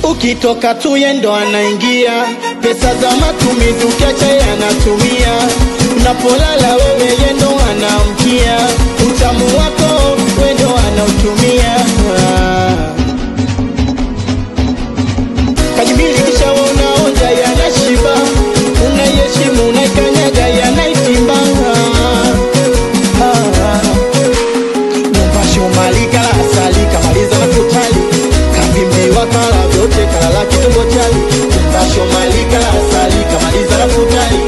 Ukitoka tu yendo anaingia, pesa za matumizi ukiacha anatumia. Unapolala wewe yendo anamkia, utamu wako wendo anautumia. Kajibili kisha unaonja yanashiba, unayeshimu unaikanyaga yanaitimba. Mpasho malika la asali kamaliza na kutali, kavimbi wakala vyote kalala kitumbo chali. Mpasho malika la asali kamaliza na kutali,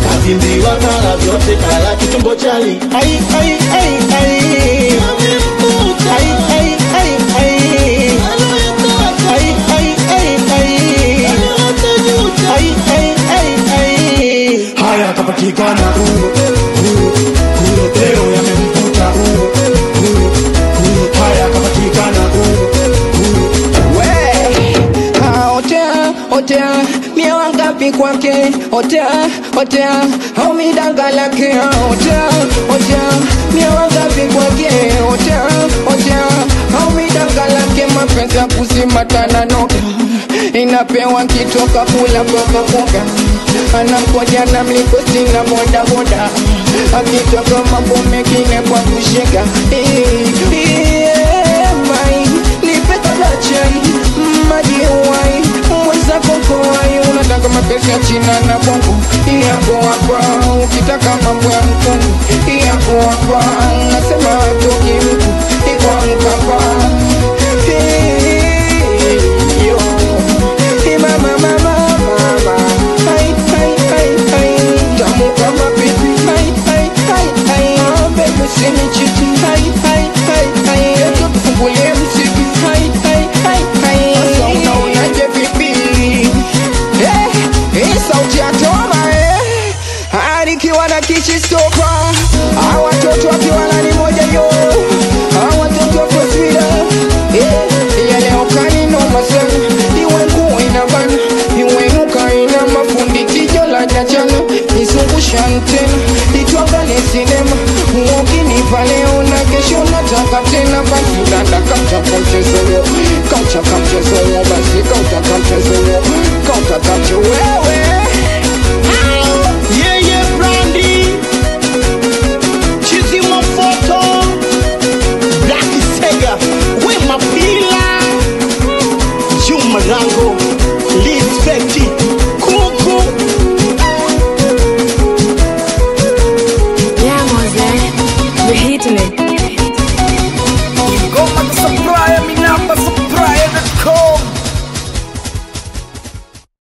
kavimbi wakala vyote kalala kitumbo chali. Ai ai ai ai ai ai ai ai haya kapatikana leo yamemkuta haya kapatikana otea mia wangapi kwake otea au midanga lake otea mia wangapi kwake otea au midanga lake mapenzi ya kuzimatana noka inapewa kitoka kula koka anamkoja na mlikosi na boda akitoka mambo mengine kwa kushika mai nipe kadachai maji uwai mweza kokowai unataka mapesa ya China na bongo iyako hapa ukitaka mambo ya mkongo iyako hapa nasema toki mtu iko mkapa Kichi stopa watoto wakiwa nani moja yo watoto wa Swida ya leo kanino masana iwe nguo inabana iwe nuka ina mafundi tijo la jachana isungusha antena ituangane sinema ukinipa leo na kesho nataka tena basi nataka mchaka mchezo